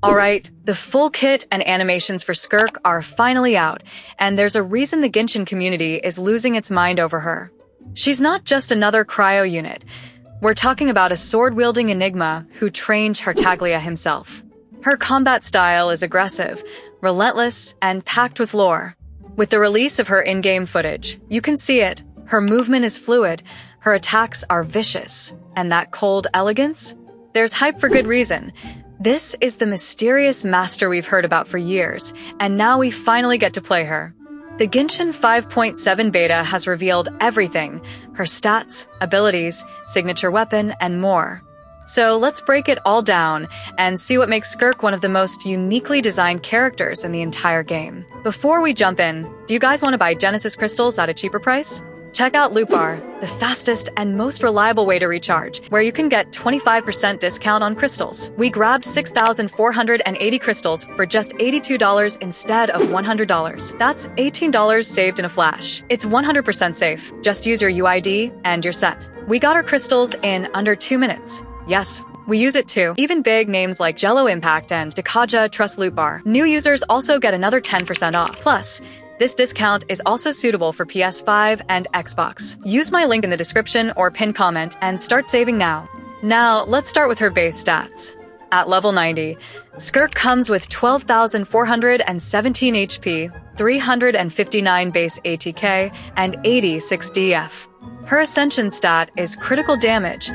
Alright, the full kit and animations for Skirk are finally out, and there's a reason the Genshin community is losing its mind over her. She's not just another cryo unit. We're talking about a sword-wielding enigma who trained Tartaglia himself. Her combat style is aggressive, relentless, and packed with lore. With the release of her in-game footage, you can see it. Her movement is fluid, her attacks are vicious, and that cold elegance? There's hype for good reason. This is the mysterious master we've heard about for years, and now we finally get to play her. The Genshin 5.7 beta has revealed everything: her stats, abilities, signature weapon, and more. So let's break it all down and see what makes Skirk one of the most uniquely designed characters in the entire game. Before we jump in, do you guys want to buy Genesis crystals at a cheaper price? Check out LootBar, the fastest and most reliable way to recharge, where you can get 25% discount on crystals. We grabbed 6,480 crystals for just $82 instead of $100. That's $18 saved in a flash. It's 100% safe. Just use your UID and you're set. We got our crystals in under 2 minutes. Yes, we use it too. Even big names like Jello Impact and Dukaja trust LootBar. New users also get another 10% off. Plus, this discount is also suitable for PS5 and Xbox. Use my link in the description or pinned comment and start saving now. Now, let's start with her base stats. At level 90, Skirk comes with 12,417 HP, 359 base ATK, and 86 DF. Her Ascension stat is critical damage,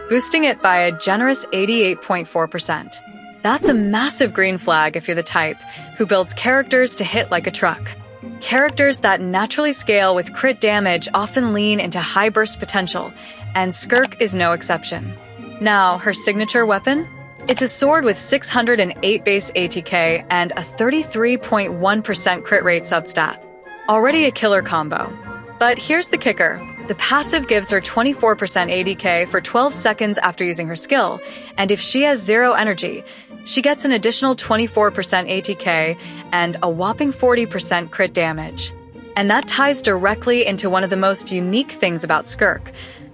boosting it by a generous 88.4%. That's a massive green flag if you're the type who builds characters to hit like a truck. Characters that naturally scale with crit damage often lean into high burst potential, and Skirk is no exception. Now, her signature weapon? It's a sword with 608 base ATK and a 33.1% crit rate substat. Already a killer combo. But here's the kicker. The passive gives her 24% ADK for 12 seconds after using her skill, and if she has 0 energy, she gets an additional 24% ATK and a whopping 40% crit damage. And that ties directly into one of the most unique things about Skirk.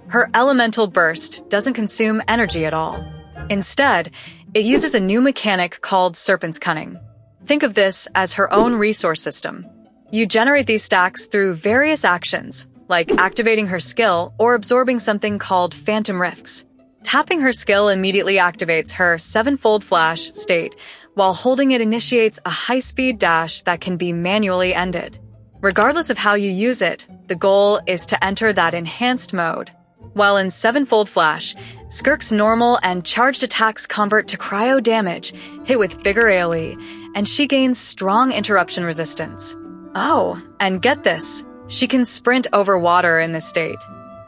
Her elemental burst doesn't consume energy at all. Instead, it uses a new mechanic called Serpent's Cunning. Think of this as her own resource system. You generate these stacks through various actions, like activating her skill or absorbing something called Phantom Rifts. Tapping her skill immediately activates her 7-fold flash state, while holding it initiates a high-speed dash that can be manually ended. Regardless of how you use it, the goal is to enter that enhanced mode. While in 7-fold flash, Skirk's normal and charged attacks convert to cryo damage, hit with bigger AoE, and she gains strong interruption resistance. Oh, and get this, she can sprint over water in this state.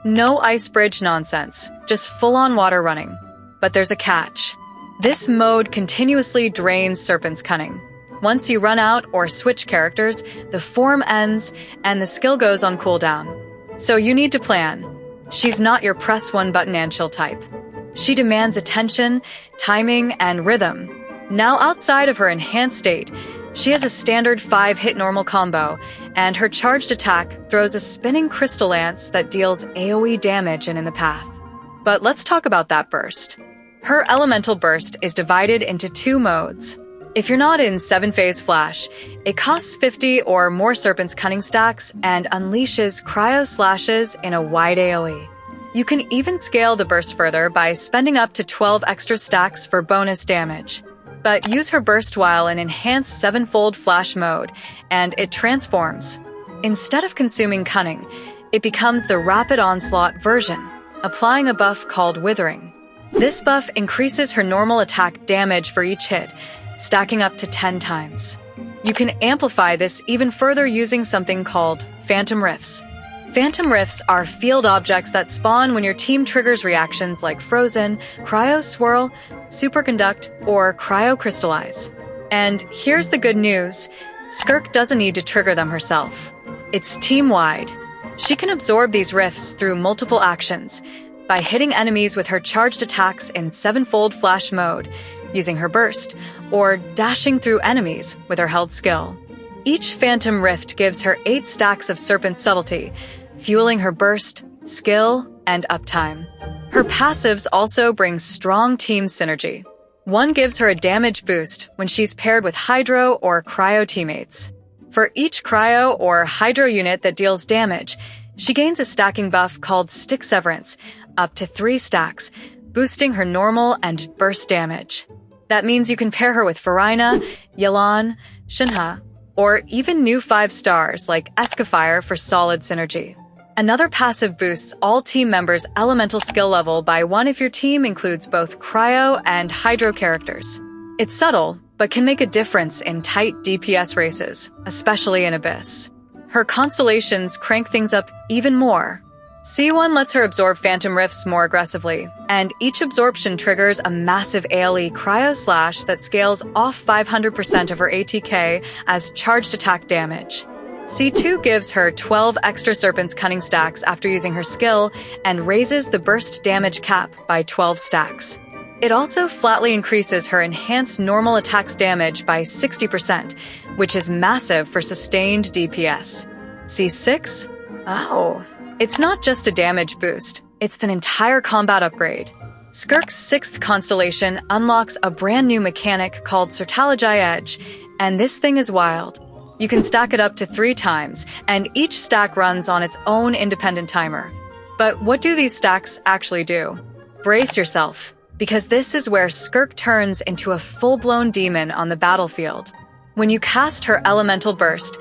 No ice bridge nonsense, just full-on water running. But there's a catch. This mode continuously drains Serpent's Cunning. Once you run out or switch characters, the form ends and the skill goes on cooldown. So you need to plan. She's not your press one button and chill type. She demands attention, timing, and rhythm. Now outside of her enhanced state, she has a standard 5-hit normal combo, and her charged attack throws a spinning crystal lance that deals AoE damage in the path. But let's talk about that burst. Her elemental burst is divided into 2 modes. If you're not in 7-phase flash, it costs 50 or more Serpent's Cunning stacks and unleashes cryo slashes in a wide AoE. You can even scale the burst further by spending up to 12 extra stacks for bonus damage. But use her burst while in enhanced 7-fold flash mode, and it transforms. Instead of consuming Cunning, it becomes the Rapid Onslaught version, applying a buff called Withering. This buff increases her normal attack damage for each hit, stacking up to 10 times. You can amplify this even further using something called Phantom Rifts. Phantom Rifts are field objects that spawn when your team triggers reactions like Frozen, Cryo Swirl, Superconduct, or Cryo Crystallize. And here's the good news. Skirk doesn't need to trigger them herself. It's team-wide. She can absorb these rifts through multiple actions, by hitting enemies with her charged attacks in 7-fold flash mode, using her burst, or dashing through enemies with her held skill. Each Phantom Rift gives her 8 stacks of Serpent Subtlety, fueling her burst, skill, and uptime. Her passives also bring strong team synergy. One gives her a damage boost when she's paired with Hydro or Cryo teammates. For each Cryo or Hydro unit that deals damage, she gains a stacking buff called Stick Severance, up to 3 stacks, boosting her normal and burst damage. That means you can pair her with Farina, Yelan, Shinha, or even new 5 stars like Escafire for solid synergy. Another passive boosts all team members' elemental skill level by 1 if your team includes both Cryo and Hydro characters. It's subtle, but can make a difference in tight DPS races, especially in Abyss. Her Constellations crank things up even more. C1 lets her absorb Phantom Rifts more aggressively, and each absorption triggers a massive AoE Cryo Slash that scales off 500% of her ATK as charged attack damage. C2 gives her 12 extra Serpent's Cunning stacks after using her skill and raises the burst damage cap by 12 stacks. It also flatly increases her enhanced normal attacks damage by 60%, which is massive for sustained DPS. C6? Oh, it's not just a damage boost, it's an entire combat upgrade. Skirk's 6th Constellation unlocks a brand new mechanic called Tartaglia Edge, and this thing is wild. You can stack it up to 3 times, and each stack runs on its own independent timer. But what do these stacks actually do? Brace yourself, because this is where Skirk turns into a full-blown demon on the battlefield. When you cast her Elemental Burst,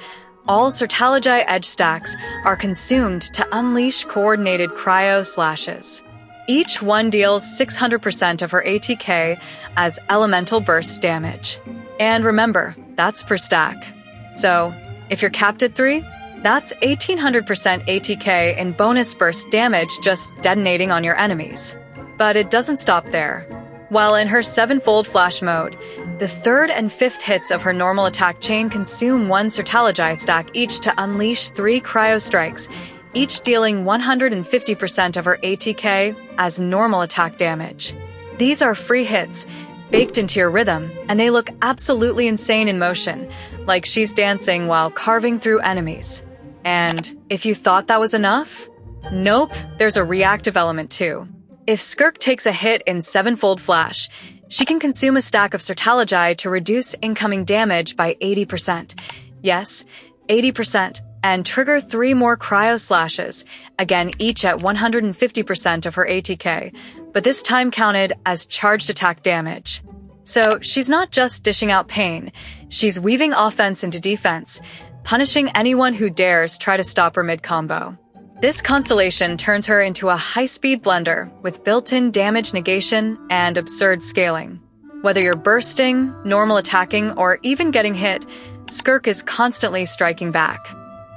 all Tartaglia Edge stacks are consumed to unleash coordinated Cryo Slashes. Each one deals 600% of her ATK as Elemental Burst damage. And remember, that's per stack. So, if you're capped at 3, that's 1800% ATK in bonus burst damage just detonating on your enemies. But it doesn't stop there. While in her 7-fold flash mode, the 3rd and 5th hits of her normal attack chain consume 1 Tartaglia stack each to unleash 3 Cryo Strikes, each dealing 150% of her ATK as normal attack damage. These are free hits, baked into your rhythm, and they look absolutely insane in motion, like she's dancing while carving through enemies. And if you thought that was enough? Nope, there's a reactive element too. If Skirk takes a hit in 7-fold flash, she can consume a stack of Tartaglia to reduce incoming damage by 80%. Yes, 80%, and trigger 3 more Cryo Slashes, again each at 150% of her ATK, but this time counted as charged attack damage. So she's not just dishing out pain, she's weaving offense into defense, punishing anyone who dares try to stop her mid-combo. This constellation turns her into a high-speed blender with built-in damage negation and absurd scaling. Whether you're bursting, normal attacking, or even getting hit, Skirk is constantly striking back.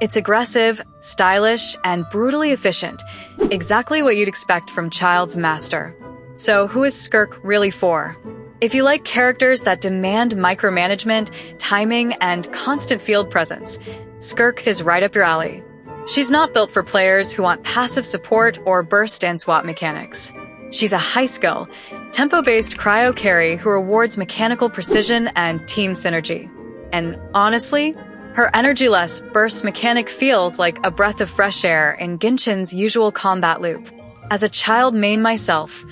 It's aggressive, stylish, and brutally efficient, exactly what you'd expect from Child's master. So who is Skirk really for? If you like characters that demand micromanagement, timing, and constant field presence, Skirk is right up your alley. She's not built for players who want passive support or burst and swap mechanics. She's a high-skill, tempo-based cryo carry who rewards mechanical precision and team synergy. And honestly, her energy-less burst mechanic feels like a breath of fresh air in Genshin's usual combat loop. As a child main myself,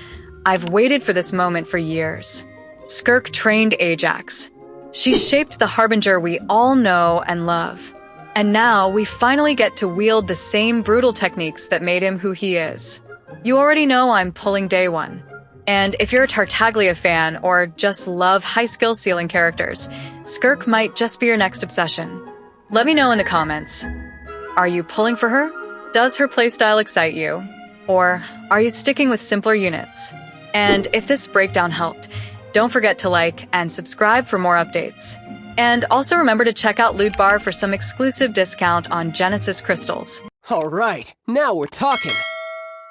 I've waited for this moment for years. Skirk trained Ajax. She shaped the Harbinger we all know and love. And now we finally get to wield the same brutal techniques that made him who he is. You already know I'm pulling day one. And if you're a Tartaglia fan or just love high-skill ceiling characters, Skirk might just be your next obsession. Let me know in the comments. Are you pulling for her? Does her playstyle excite you? Or are you sticking with simpler units? And if this breakdown helped, don't forget to like and subscribe for more updates. And also remember to check out LootBar for some exclusive discount on Genesis crystals. All right, now we're talking.